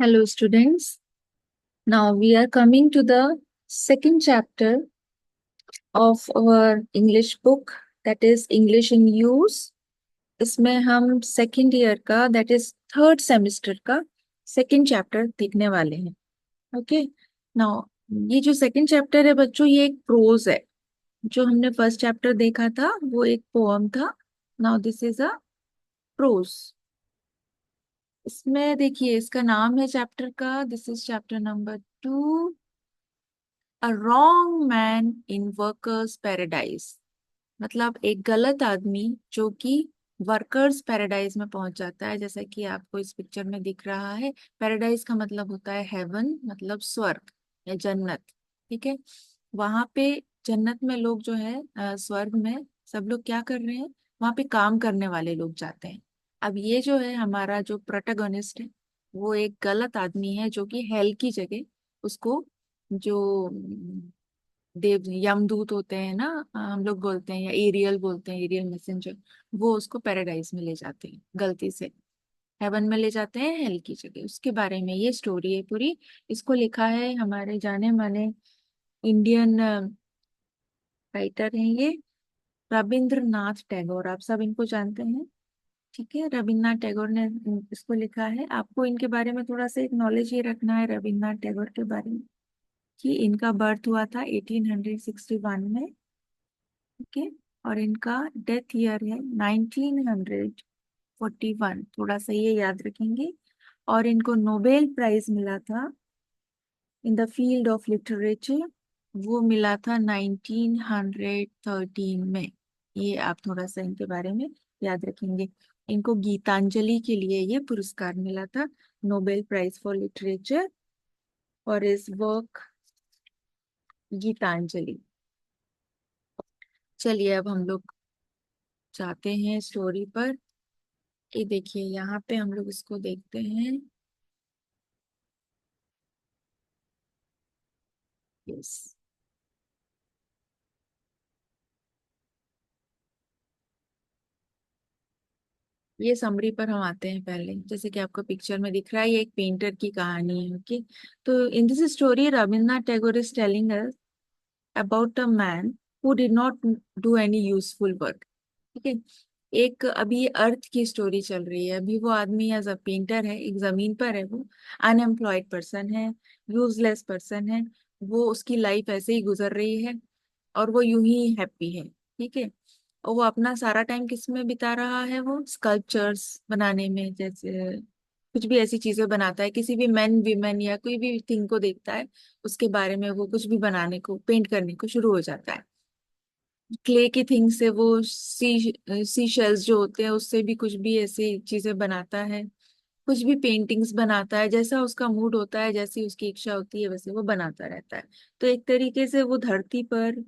Hello, students. Now we are coming to the second chapter of our English book, that is English in Use. इसमें हम second year का, that is third semester का second chapter देखने वाले हैं. Okay. Now ये जो second chapter है बच्चों, ये एक प्रोज है. जो हमने फर्स्ट चैप्टर देखा था वो एक पोअम था. Now this is a prose. इसमें देखिए, इसका नाम है चैप्टर का, this is chapter number 2, a wrong man in workers paradise. मतलब एक गलत आदमी जो कि वर्कर्स पैराडाइज में पहुंच जाता है. जैसा कि आपको इस पिक्चर में दिख रहा है, पैराडाइज का मतलब होता है हेवन, मतलब स्वर्ग या जन्नत. ठीक है. वहां पे जन्नत में लोग जो है, स्वर्ग में सब लोग क्या कर रहे हैं, वहां पे काम करने वाले लोग जाते हैं. अब ये जो है हमारा जो प्रोटोगोनिस्ट है, वो एक गलत आदमी है जो कि हेल की जगह उसको, जो देव यमदूत होते हैं ना, हम लोग बोलते हैं, या एरियल बोलते हैं, एरियल मैसेंजर, वो उसको पैराडाइज में ले जाते हैं गलती से. हेवन में ले जाते हैं हेल की जगह. उसके बारे में ये स्टोरी है पूरी. इसको लिखा है हमारे जाने माने इंडियन राइटर हैं ये, रविंद्रनाथ टैगोर. आप सब इनको जानते हैं. ठीक है. रविन्द्रनाथ टैगोर ने इसको लिखा है. आपको इनके बारे में थोड़ा सा एक नॉलेज ये रखना है रविन्द्रनाथ टैगोर के बारे में, कि इनका बर्थ हुआ था 1861 में. ओके. और इनका डेथ ईयर है 1941. थोड़ा सा ये याद रखेंगे. और इनको नोबेल प्राइज मिला था in the field of literature. वो मिला था 1913 में. ये आप थोड़ा सा इनके बारे में याद रखेंगे. इनको गीतांजलि के लिए ये पुरस्कार मिला था, नोबेल प्राइज फॉर लिटरेचर, और इस वर्क गीतांजलि. चलिए अब हम लोग जाते हैं स्टोरी पर. ये देखिए, यहाँ पे हम लोग इसको देखते हैं. यस. ये समरी पर हम आते हैं पहले. जैसे कि आपको पिक्चर में दिख रहा है, ये एक पेंटर की कहानी है. ओके. तो in this story Rabindranath Tagore is telling us about a man who did not do any useful work. ठीक है. एक अभी अर्थ की स्टोरी चल रही है. अभी वो आदमी एज अ पेंटर है, एक जमीन पर है. वो अनएम्प्लॉयड पर्सन है, यूजलेस पर्सन है. वो उसकी लाइफ ऐसे ही गुजर रही है और वो यूं ही हैप्पी है. ठीक है. और वो अपना सारा टाइम किस में बिता रहा है, वो स्कल्पचर्स बनाने में. जैसे कुछ भी ऐसी चीजें बनाता है, किसी भी मैन विमेन या कोई भी थिंग को देखता है, उसके बारे में वो कुछ भी बनाने को, पेंट करने को शुरू हो जाता है. क्ले की थिंग से वो सी शेल्स जो होते हैं उससे भी कुछ भी ऐसी चीजें बनाता है. कुछ भी पेंटिंग्स बनाता है. जैसा उसका मूड होता है, जैसी उसकी इच्छा होती है, वैसे वो बनाता रहता है. तो एक तरीके से वो धरती पर,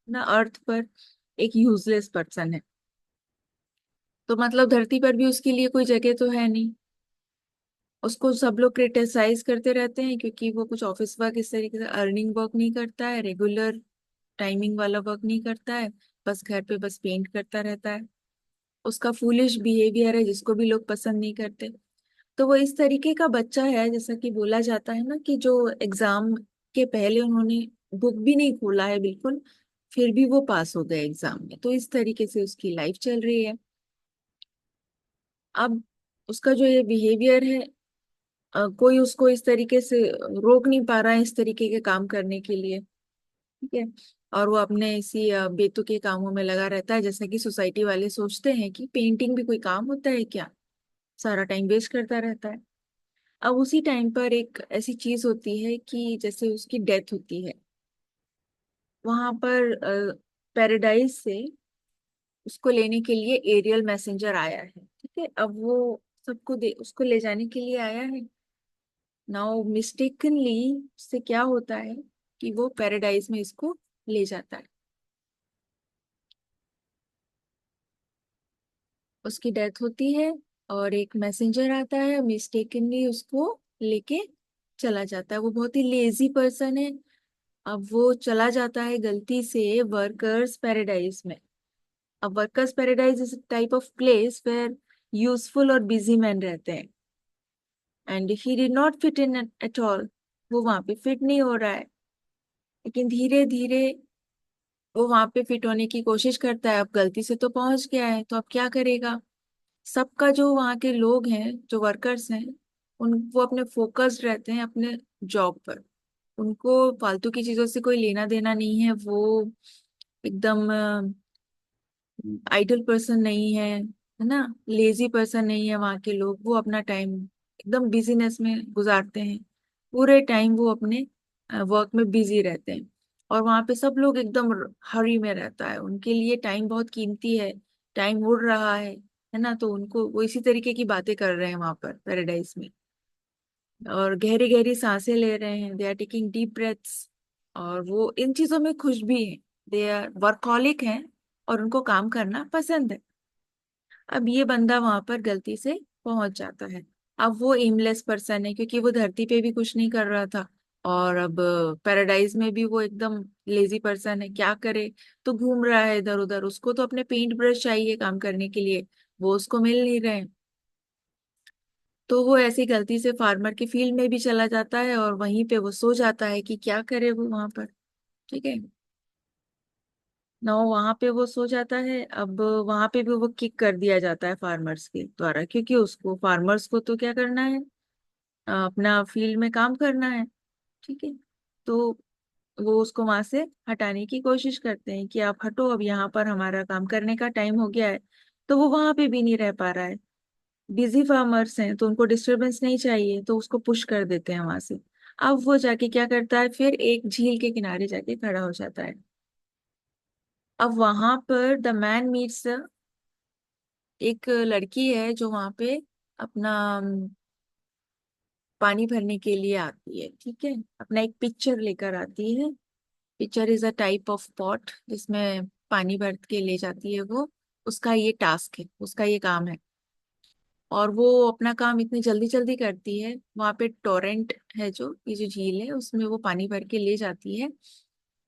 ना अर्थ पर, एक यूजलेस पर्सन है. तो मतलब धरती पर भी उसके लिए कोई जगह तो है नहीं. उसको सब लोग क्रिटिसाइज करते रहते हैं क्योंकि वो कुछ ऑफिस वर्क, इस तरीके से अर्निंग वर्क नहीं करता है, रेगुलर टाइमिंग वाला वर्क नहीं करता है. बस घर पे बस पेंट करता रहता है. उसका फूलिश बिहेवियर है जिसको भी लोग पसंद नहीं करते. तो वो इस तरीके का बच्चा है, जैसा कि बोला जाता है ना, कि जो एग्जाम के पहले उन्होंने बुक भी नहीं खोला है बिल्कुल, फिर भी वो पास हो गए एग्जाम में. तो इस तरीके से उसकी लाइफ चल रही है. अब उसका जो ये बिहेवियर है, कोई उसको इस तरीके से रोक नहीं पा रहा है इस तरीके के काम करने के लिए. ठीक है. और वो अपने इसी बेतुके कामों में लगा रहता है. जैसा कि सोसाइटी वाले सोचते हैं कि पेंटिंग भी कोई काम होता है क्या, सारा टाइम वेस्ट करता रहता है. अब उसी टाइम पर एक ऐसी चीज होती है कि जैसे उसकी डेथ होती है, वहां पर पैराडाइज से उसको लेने के लिए एरियल मैसेंजर आया है. ठीक है. अब वो सबको दे उसको ले जाने के लिए आया है. नाउ मिस्टेकनली से क्या होता है कि वो पैराडाइज में इसको ले जाता है. उसकी डेथ होती है और एक मैसेंजर आता है, मिस्टेकनली उसको लेके चला जाता है. वो बहुत ही लेजी पर्सन है. अब वो चला जाता है गलती से वर्कर्स पैराडाइज में. अब workers paradise is type of place where useful और बिजी मैन रहते हैं. And he did not fit in at all. वो वहां पे फिट नहीं हो रहा है, लेकिन धीरे धीरे वो वहां पे फिट होने की कोशिश करता है। अब गलती से तो पहुंच गया है, तो अब क्या करेगा? सबका जो वहाँ के लोग हैं, जो वर्कर्स हैं, उन वो अपने फोकस्ड रहते हैं अपने जॉब पर। उनको फालतू की चीजों से कोई लेना देना नहीं है। वो एकदम आइडल पर्सन नहीं है ना, लेजी पर्सन नहीं है। वहाँ के लोग वो अपना टाइम एकदम बिजीनेस में गुजारते हैं। पूरे टाइम वो अपने वर्क में बिजी रहते हैं। और वहाँ पे सब लोग एकदम हरी में रहता है, उनके लिए टाइम बहुत कीमती है। टाइम उड़ रहा है ना। तो उनको वो इसी तरीके की बातें कर रहे हैं वहां पर पैराडाइज में, और गहरी गहरी सांसें ले रहे हैं। They are taking deep breaths, और वो इन चीजों में खुश भी हैं। दे आर वर्कहॉलिक हैं, और उनको काम करना पसंद है। अब ये बंदा वहां पर गलती से पहुंच जाता है। अब वो एमलेस पर्सन है, क्योंकि वो धरती पे भी कुछ नहीं कर रहा था, और अब पैराडाइज में भी वो एकदम लेजी पर्सन है। क्या करे? तो घूम रहा है इधर उधर। उसको तो अपने पेंट ब्रश चाहिए काम करने के लिए, वो उसको मिल नहीं रहे। तो वो ऐसी गलती से फार्मर के फील्ड में भी चला जाता है, और वहीं पे वो सो जाता है कि क्या करे वो वहां पर। ठीक है ना, वहां पे वो सो जाता है। अब वहां पे भी वो किक कर दिया जाता है फार्मर्स के द्वारा, क्योंकि उसको फार्मर्स को तो क्या करना है? अपना फील्ड में काम करना है। ठीक है। तो वो उसको वहां से हटाने की कोशिश करते हैं कि आप हटो, अब यहाँ पर हमारा काम करने का टाइम हो गया है। तो वो वहां पे भी नहीं रह पा रहा है। बिजी फार्मर्स हैं, तो उनको डिस्टरबेंस नहीं चाहिए, तो उसको पुश कर देते हैं वहां से। अब वो जाके क्या करता है, फिर एक झील के किनारे जाके खड़ा हो जाता है। अब वहां पर द मैन मीट्स, एक लड़की है जो वहां पे अपना पानी भरने के लिए आती है। ठीक है, अपना एक पिक्चर लेकर आती है। Picture is a type of pot जिसमें पानी भर के ले जाती है वो। उसका ये टास्क है, उसका ये काम है। और वो अपना काम इतनी जल्दी जल्दी करती है। वहां पे टोरेंट है, जो ये जो झील है उसमें वो पानी भर के ले जाती है।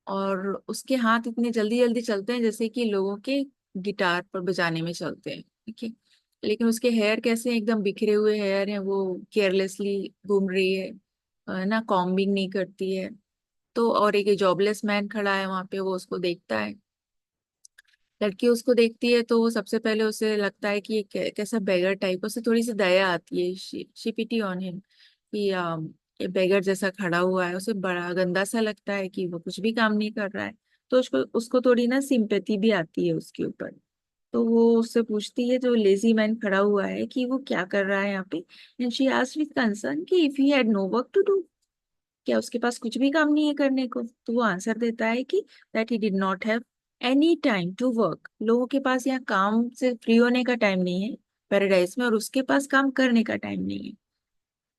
और उसके हाथ इतने जल्दी जल्दी चलते हैं जैसे कि लोगों के गिटार पर बजाने में चलते हैं। ठीक है। लेकिन उसके हेयर कैसे हैं? एकदम बिखरे हुए हेयर हैं। वो केयरलेसली घूम रही है ना, कॉम्बिंग नहीं करती है। तो और एक जॉबलेस मैन खड़ा है वहां पे, वो उसको देखता है। लड़की उसको देखती है, तो वो सबसे पहले उसे लगता है कि ये कैसा बेगर टाइप, उसे थोड़ी सी दया आती है। शी पिटी ऑन हिम कि ये बेगर जैसा खड़ा हुआ है। उसे बड़ा गंदा सा लगता है कि वो कुछ भी काम नहीं कर रहा है। तो उसको उसको थोड़ी ना सिंपैथी भी आती है उसके ऊपर। तो वो उससे पूछती है, जो लेजी मैन खड़ा हुआ है, कि वो क्या कर रहा है यहाँ पे। And she asked with concern कि if he had no work to do, क्या उसके पास कुछ भी काम नहीं है करने को? तो वो आंसर देता है कि that he did not have any time to work. लोगों के पास यहाँ काम से फ्री होने का टाइम नहीं है पैराडाइज में, और उसके पास काम करने का टाइम नहीं है।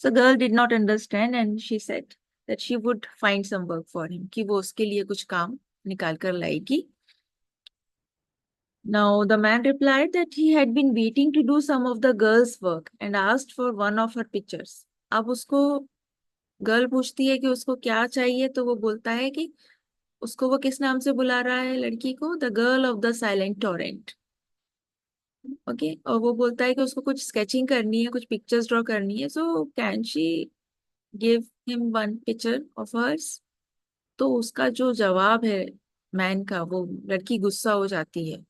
So girl did not understand, and she said that she would find some work for him, कि वो उसके लिए कुछ काम निकाल कर लाएगी। Now the man replied that he had been waiting to do some of the girl's work and asked for one of her pictures. अब उसको गर्ल पूछती है कि उसको क्या चाहिए, तो वो बोलता है कि उसको वो किस नाम से बुला रहा है लड़की को, the girl of the silent Torrent. Okay. और वो बोलता है कि उसको कुछ स्केचिंग करनी है, कुछ पिक्चर्स ड्रॉ करनी है। So can she give him one picture of hers? तो उसका जो जवाब है मैन का, वो लड़की गुस्सा हो जाती है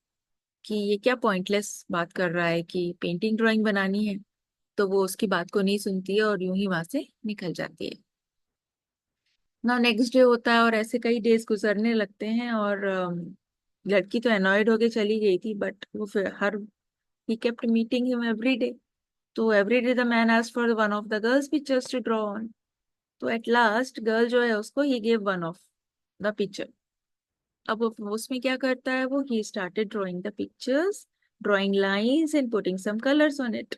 कि ये क्या पॉइंटलेस बात कर रहा है कि पेंटिंग ड्राइंग बनानी है। तो वो उसकी बात को नहीं सुनती है, और यूं ही वहां से निकल जाती है ना। नेक्स्ट डे होता है, और ऐसे कई डेज गुजरने लगते हैं। और लड़की तो अनॉयड होके चली गई थी, बट वो फिर her he kept meeting him every day. तो every day the man asked for one of the girls pictures to draw on. तो एट लास्ट गर्ल जो है उसको ही give one of the picture. अब उसमें क्या करता है वो, he started drawing the pictures, drawing lines and putting some colours on it.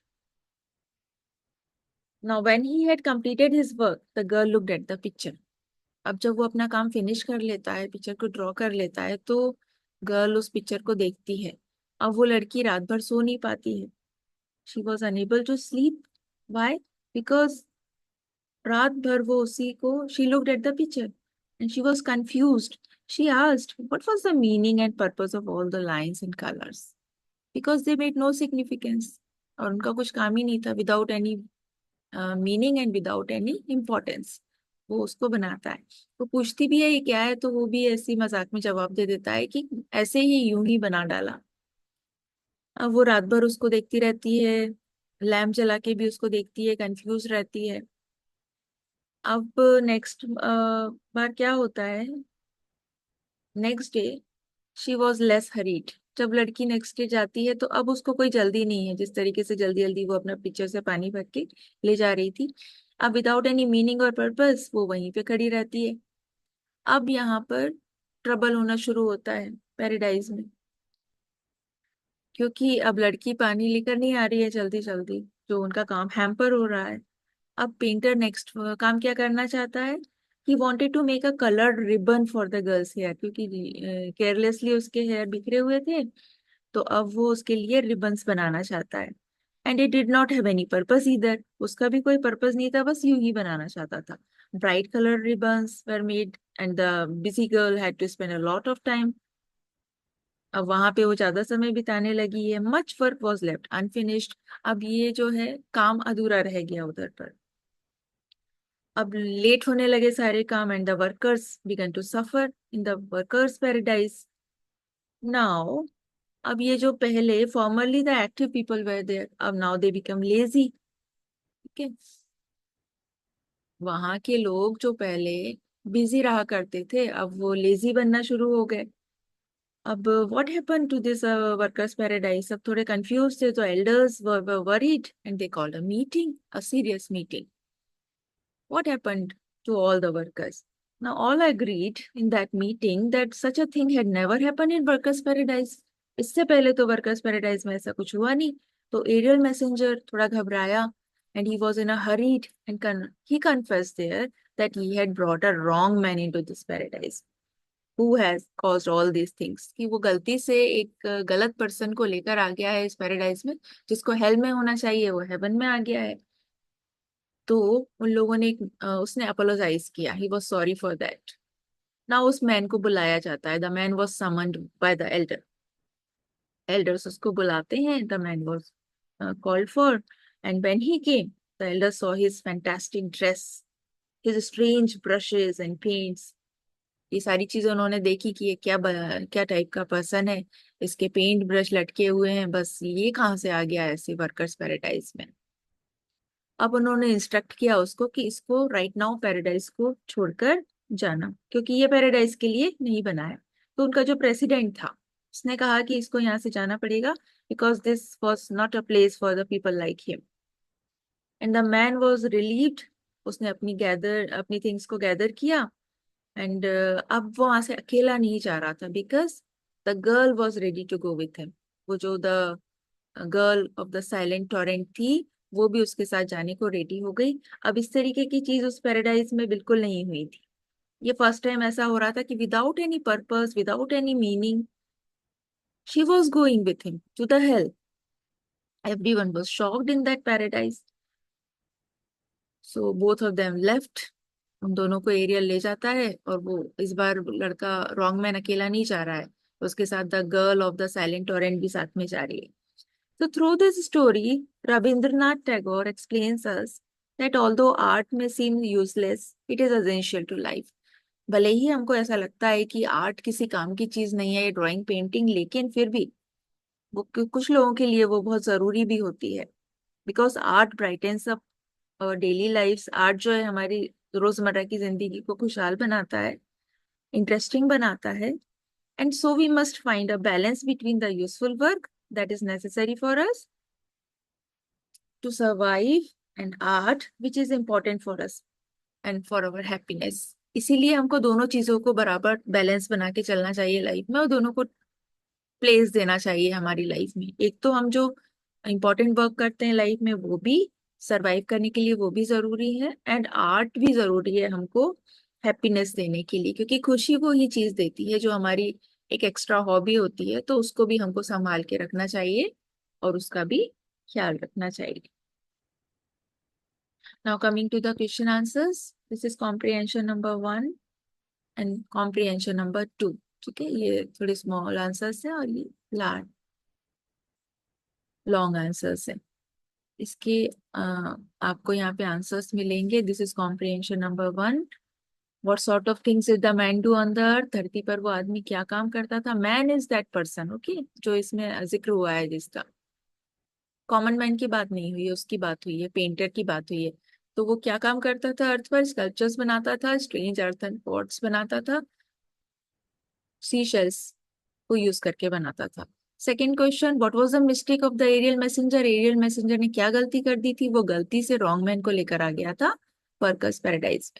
Now when he had completed his work, the girl looked at the picture. अब जब वो अपना काम फिनिश कर लेता है, पिक्चर को ड्रॉ कर लेता है, तो गर्ल उस पिक्चर को देखती है। अब वो लड़की रात भर सो नहीं पाती है। She was unable to sleep. Why? Because रात भर वो उसी को, she looked at the picture and she was confused. She asked what was the meaning and purpose of all the lines and colours, because they made no significance. और उनका कुछ काम ही नहीं था, without any meaning and without any importance, वो उसको बनाता है। वो पूछती भी है ये क्या है, तो वो भी ऐसी मजाक में जवाब दे देता है कि ऐसे ही यूं ही बना डाला। अब वो रात भर उसको देखती रहती है, लैम्प जला के भी उसको देखती है, कंफ्यूज रहती है। अब नेक्स्ट बार क्या होता है, next day she was less hurried. जब लड़की नेक्स्ट डे जाती है तो अब उसको कोई जल्दी नहीं है, जिस तरीके से जल्दी जल्दी वो अपना पिक्चर से पानी भर के ले जा रही थी। अब विदाउट एनी मीनिंग और पर्पस वो वहीं पे खड़ी रहती है। अब यहाँ पर ट्रबल होना शुरू होता है पैराडाइज में, क्योंकि अब लड़की पानी लेकर नहीं आ रही है जल्दी जल्दी, जो उनका काम हैम्पर हो रहा है। अब पेंटर नेक्स्ट काम क्या करना चाहता है, he wanted to make a coloured ribbon for the girl's hair, क्योंकि केयरलेसली उसके हेयर बिखरे हुए थे। तो अब वो उसके लिए रिबन्स बनाना चाहता है। And it did not have any purpose इधर, उसका भी कोई पर्पस नहीं था, बस यूं ही बनाना चाहता था। Bright colour ribbons were made and the busy girl had to spend a lot of time. अब वहां पे वो ज्यादा समय बिताने लगी है। Much work was left unfinished, अब ये जो है काम अधूरा रह गया उधर पर। अब लेट होने लगे सारे काम and the workers began to suffer in the workers paradise now. अब ये जो पहले formerly the active people were there, अब नाउ दे बिकम लेजी। ठीक है, वहां के लोग जो पहले बिजी रहा करते थे अब वो लेजी बनना शुरू हो गए। अब what happen to this workers paradise, सब थोड़े कंफ्यूज थे, तो elders were worried and they called a meeting, a serious meeting. What happened to all the workers? Now, all agreed in that meeting that such a thing had never happened in Workers' Paradise. इससे पहले तो workers paradise में ऐसा कुछ हुआ नहीं। तो aerial messenger थोड़ा घबराया and he was in a hurry and he confessed there that he had brought a wrong man into this paradise who has caused all these things, कि वो गलती से एक गलत पर्सन को लेकर आ गया है इस पैराडाइज में, जिसको हेल में होना चाहिए वो हेवन में आ गया है। तो उन लोगों ने उसने अपोलोजाइज किया, he was sorry for that. ना उस मैन को बुलाया जाता है, the man was summoned by the elders उसको बुलाते हैं, the man was called for and when he came the elders saw his fantastic dress, his strange brushes and paints. ये सारी चीजें उन्होंने देखी कि ये क्या टाइप का पर्सन है, इसके पेंट ब्रश लटके हुए हैं, बस ये कहाँ से आ गया ऐसे वर्कर्स पैराडाइज में। अब उन्होंने इंस्ट्रक्ट किया उसको कि इसको राइट नाउ पैराडाइज को छोड़कर जाना, क्योंकि ये पैराडाइज के लिए नहीं बना है। तो उनका जो प्रेसिडेंट था उसने कहा कि इसको यहाँ से जाना पड़ेगा, because this was not a place for the people like him. And the man was relieved, उसने अपनी थिंग्स को गैदर किया। एंड अब वो वहां से अकेला नहीं जा रहा था, because the girl was ready to go with him. वो जो the girl of the silent torrent थी वो भी उसके साथ जाने को रेडी हो गई। अब इस तरीके की चीज उस पैराडाइज में बिल्कुल नहीं हुई थी। ये फर्स्ट टाइम ऐसा हो रहा था कि without any purpose, without any meaning, she was going with him to the hell. Everyone was shocked in that paradise, so both of them left. उन दोनों को एरियल ले जाता है, और वो इस बार लड़का रॉन्ग मैन अकेला नहीं जा रहा है, उसके साथ the girl of the silent Torrent भी साथ में जा रही है। So through this story, Rabindranath Tagore explains us that although art may seem useless, it is essential to life. भले ही हमको ऐसा लगता है कि आर्ट किसी काम की चीज नहीं है, ये ड्राइंग पेंटिंग, लेकिन फिर भी वो कुछ लोगों के लिए वो बहुत जरूरी भी होती है। Because art brightens up daily lifes, art जो है हमारी रोजमर्रा की जिंदगी को खुशहाल बनाता है, इंटरेस्टिंग बनाता है। And so we must find a balance between the useful work that is necessary for us to survive and art which is important for us and for our happiness। इसीलिए हमको दोनों चीजों को बराबर बैलेंस बना के चलना चाहिए लाइफ में, और दोनों को प्लेस देना चाहिए हमारी लाइफ में। एक तो हम जो इम्पोर्टेंट वर्क करते हैं लाइफ में वो भी सरवाइव करने के लिए वो भी जरूरी है, एंड आर्ट भी जरूरी है हमको हैप्पीनेस देने के लिए, क्योंकि खुशी वो ही चीज देती है जो हमारी एक एक्स्ट्रा हॉबी होती है, तो उसको भी हमको संभाल के रखना चाहिए और उसका भी ख्याल रखना चाहिए। Now coming to the question answers, this is comprehension number 1 and comprehension number 2। ठीक है, ये थोड़े स्मॉल आंसर्स हैं और ये लार्ज लॉन्ग आंसर्स हैं। इसके आपको यहाँ पे आंसर्स मिलेंगे। This is comprehension number 1। What sort of things is the man do on the earth? धरती पर वो आदमी क्या काम करता था? Man is that person, okay, जो इसमें जिक्र हुआ है जिसका। कॉमन मैन की बात नहीं हुई है, उसकी बात हुई है, पेंटर की बात हुई है। तो वो क्या काम करता था अर्थ पर? स्कल्पचर्स बनाता था, स्ट्रेंज अर्थन पॉट्स बनाता था, सी शेल्स को यूज करके बनाता था। Second question, what was the mistake of the Ariel messenger? Ariel messenger ने क्या गलती कर दी थी? वो गलती से रॉन्ग मैन को लेकर आ गया था workers paradise.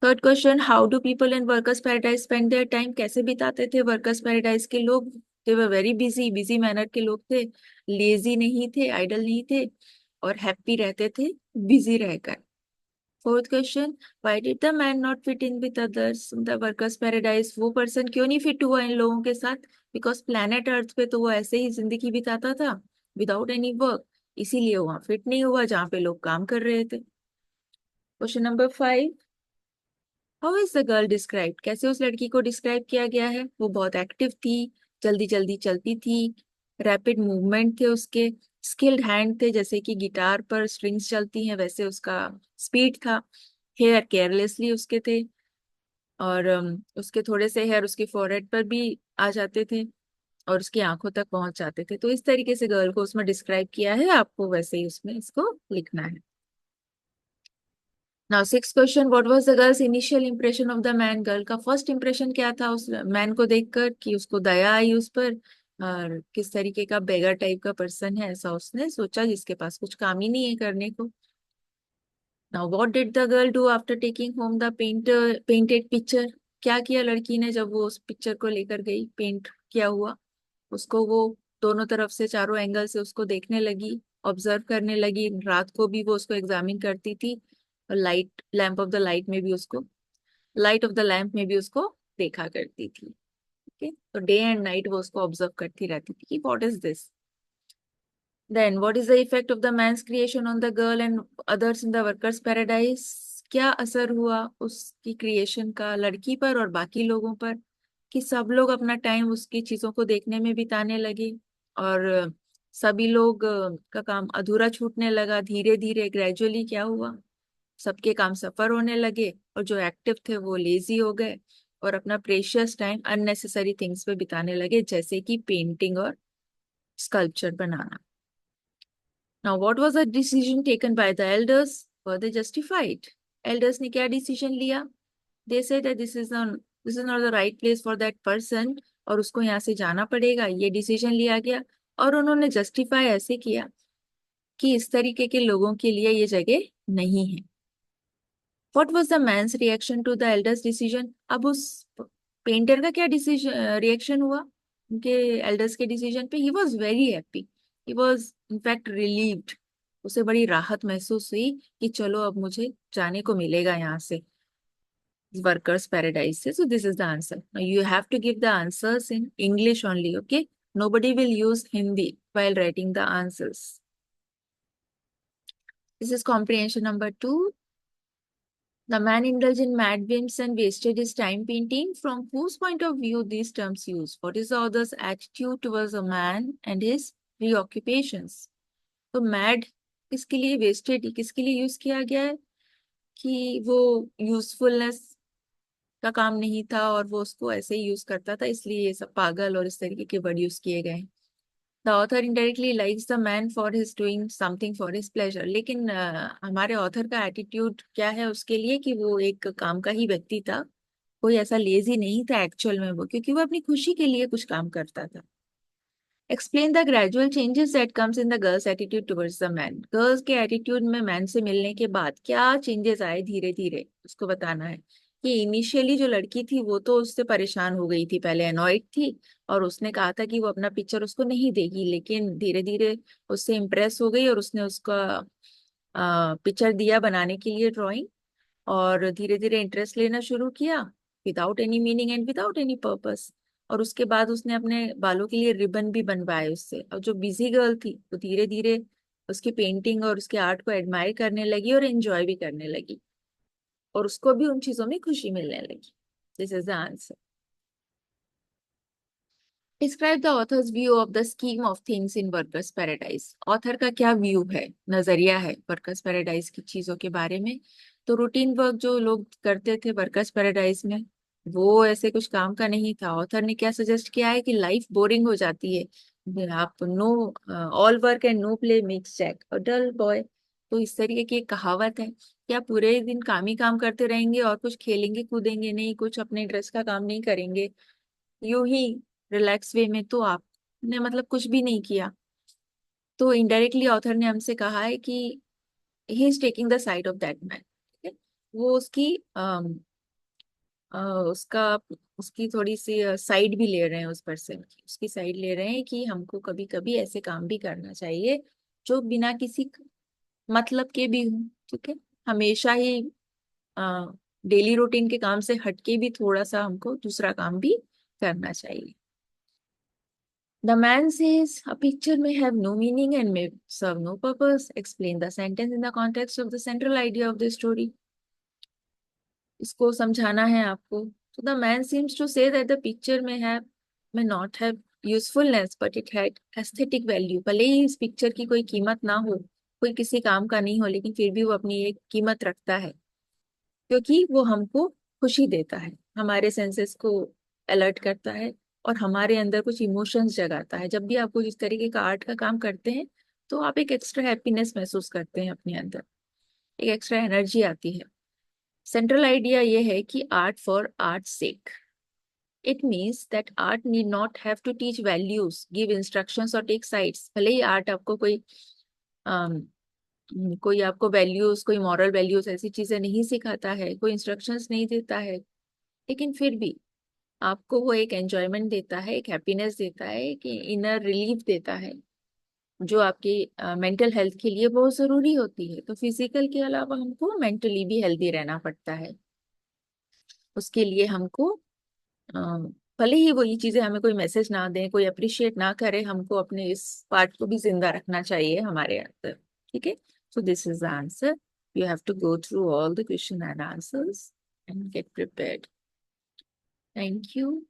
Third question, how do people in workers paradise spend their time? कैसे बिताते थे वर्कर्स पैराडाइज के लोग? They were very busy, busy manner के लोग थे, लेजी नहीं थे, आइडल नहीं थे, और हैप्पी रहते थे बिजी रहकर। Fourth question, why did the man not fit in with others in the workers paradise? वो पर्सन क्यों नहीं फिट हुआ इन लोगों के साथ? बिकॉज प्लैनेट अर्थ पे तो वो ऐसे ही जिंदगी बिताता था विदाउट एनी वर्क, इसीलिए वहां फिट नहीं हुआ जहाँ पे लोग काम कर रहे थे। Question number 5, how is the girl described? कैसे उस लड़की को डिस्क्राइब किया गया है? वो बहुत एक्टिव थी, जल्दी जल्दी चलती थी, रैपिड मूवमेंट थे उसके, स्किल्ड हैंड थे, जैसे कि गिटार पर स्ट्रिंग्स चलती हैं वैसे उसका स्पीड था, हेयर केयरलेसली उसके थे, और उसके थोड़े से हेयर उसके फोrehead पर भी आ जाते थे और उसकी आंखों तक पहुंच जाते थे। तो इस तरीके से गर्ल को उसमें डिस्क्राइब किया है, आपको वैसे ही उसमें इसको लिखना है। Now six question, what was the girls initial impression of the man? Girl का फर्स्ट इंप्रेशन क्या था उस मैन को देखकर, कि उसको दया आई उस पर, और किस तरीके का बेगर टाइप का पर्सन है ऐसा उसने सोचा, जिसके पास कुछ काम ही नहीं है करने को। Now what did the girl do after taking home the painted picture? क्या किया लड़की ने जब वो उस पिक्चर को लेकर गई, पेंट किया हुआ उसको? वो दोनों तरफ से, चारों एंगल से उसको देखने लगी, ऑब्जर्व करने लगी। रात को भी वो उसको एग्जामिन करती थी, और लाइट ऑफ द लैम्प में भी उसको देखा करती थी। ओके, तो डे एंड नाइट वो उसको ऑब्जर्व करती रहती थी कि what is this. Then what is the effect of the man's creation on the girl and others in the workers paradise? क्या असर हुआ उसकी क्रिएशन का लड़की पर और बाकी लोगों पर, कि सब लोग अपना टाइम उसकी चीजों को देखने में बिताने लगे, और सभी लोग का काम अधूरा छूटने लगा। धीरे धीरे ग्रेजुअली क्या हुआ, सबके काम सफर होने लगे, और जो एक्टिव थे वो लेजी हो गए और अपना प्रेशियस टाइम अननेसेसरी थिंग्स पे बिताने लगे, जैसे कि पेंटिंग और sculpture banana. Now what was the decision taken by the elders? Were they justified? Elders ने क्या डिसीजन लिया? They said that this is not the right place for that person, और उसको यहाँ से जाना पड़ेगा, ये डिसीजन लिया गया। और उन्होंने जस्टिफाई ऐसे किया कि इस तरीके के लोगों के लिए ये जगह नहीं है। What was the man's reaction to the elders decision? अब उस पेंटर का क्या डिसीजन रिएक्शन हुआ उनके एल्डर्स के डिसीजन पे? He was very happy, he was in fact relieved. उसे बड़ी राहत महसूस हुई कि चलो अब मुझे जाने को मिलेगा यहाँ से, वर्कर्स पैराडाइज से। So this is the answer. Now you have to give the answers in English only, okay? nobody will use Hindi while writing the answers. This is comprehension number 2. The man indulged in mad whims and wasted his time painting. From whose point of view these terms used? What is the author's attitude towards a man and his preoccupations? तो mad किसके लिए, wasted किसके लिए use किया गया है? कि वो यूजफुलनेस का काम नहीं था और वो उसको ऐसे ही यूज करता था, इसलिए ये सब पागल और इस तरीके के वर्ड यूज किए गए हैं। The author indirectly likes the man for his doing something for his pleasure. लेकिन हमारे ऑथर का एटीट्यूड क्या है उसके लिए, कि वो एक काम का ही व्यक्ति था, कोई ऐसा लेजी नहीं था एक्चुअल में वो, क्योंकि वो अपनी खुशी के लिए कुछ काम करता था। Explain the gradual changes that comes in the girls attitude towards the man. Girls के एटीट्यूड में मैन से मिलने के बाद क्या चेंजेस आए धीरे धीरे, उसको बताना है। कि इनिशियली जो लड़की थी वो तो उससे परेशान हो गई थी, पहले अनॉयड थी, और उसने कहा था कि वो अपना पिक्चर उसको नहीं देगी, लेकिन धीरे धीरे उससे इम्प्रेस हो गई और उसने उसका पिक्चर दिया बनाने के लिए, ड्राइंग, और धीरे धीरे इंटरेस्ट लेना शुरू किया, without any meaning and without any purpose. और उसके बाद उसने अपने बालों के लिए रिबन भी बनवाए उससे। और जो बिजी गर्ल थी वो धीरे धीरे उसकी पेंटिंग और उसके आर्ट को एडमायर करने लगी और एंजॉय भी करने लगी, और उसको भी उन चीजों में खुशी मिलने लगी। This is the answer. Describe the author's view of the scheme of things in workers paradise. Author का क्या व्यू है, नजरिया है वर्कर्स पैराडाइज की चीजों के बारे में। तो रूटीन वर्क जो लोग करते थे वर्कर्स पैराडाइज में, वो ऐसे कुछ काम का नहीं था। ऑथर ने क्या सजेस्ट किया है कि लाइफ बोरिंग हो जाती है, आप no all work and no play makes Jack a dull boy. तो इस तरीके की एक कहावत है कि आप पूरे दिन काम ही काम करते रहेंगे और कुछ खेलेंगे कूदेंगे नहीं, कुछ अपने इंटरेस्ट का काम नहीं करेंगे, यूं ही रिलैक्स वे में, तो आपने मतलब कुछ भी नहीं किया। तो इनडायरेक्टली ऑथर ने हमसे कहा है कि he is taking the side of that man. ठीक है, वो उसकी उसका उसकी थोड़ी सी साइड भी ले रहे हैं, उस पर्सन की उसकी साइड ले रहे हैं कि हमको कभी कभी ऐसे काम भी करना चाहिए जो बिना किसी मतलब के भी हों। ठीक है, हमेशा ही डेली रूटीन के काम से हटके भी थोड़ा सा हमको दूसरा काम भी करना चाहिए। The man says a picture may have no meaning and may serve no purpose. Explain the sentence in the context of the central idea of the story. इसको समझाना है आपको। So the man seems to say that the picture may not have usefulness, but it had aesthetic value. भले ही इस picture की कोई कीमत ना हो, कोई किसी काम का नहीं हो, लेकिन फिर भी वो अपनी एक कीमत रखता है, क्योंकि वो हमको खुशी देता है, हमारे सेंसेस को अलर्ट करता है और हमारे अंदर कुछ इमोशंस जगाता है। जब भी आप कुछ इस तरीके का आर्ट का काम करते हैं तो आप एक एक्स्ट्रा हैप्पीनेस महसूस करते हैं अपने अंदर, एक एक्स्ट्रा एनर्जी आती है। सेंट्रल आइडिया ये है कि art for art sake. It means that art need not have to teach values, give instructions और टेक साइड्स। भले ही आर्ट आपको कोई आपको वैल्यूज, कोई मॉरल वैल्यूज ऐसी चीजें नहीं सिखाता है, कोई इंस्ट्रक्शंस नहीं देता है, लेकिन फिर भी आपको वो एक एंजॉयमेंट देता है, एक हैप्पीनेस देता है, कि इनर रिलीफ देता है, जो आपकी मेंटल हेल्थ के लिए बहुत जरूरी होती है। तो फिजिकल के अलावा हमको मेंटली भी हेल्दी रहना पड़ता है। उसके लिए हमको अ, भले ही वो ये चीजें हमें कोई मैसेज ना दें, कोई अप्रिशिएट ना करे, हमको अपने इस पार्ट को भी जिंदा रखना चाहिए हमारे अंदर। ठीक है, so this is the answer. You have to go through all the question and answers and get prepared. Thank you.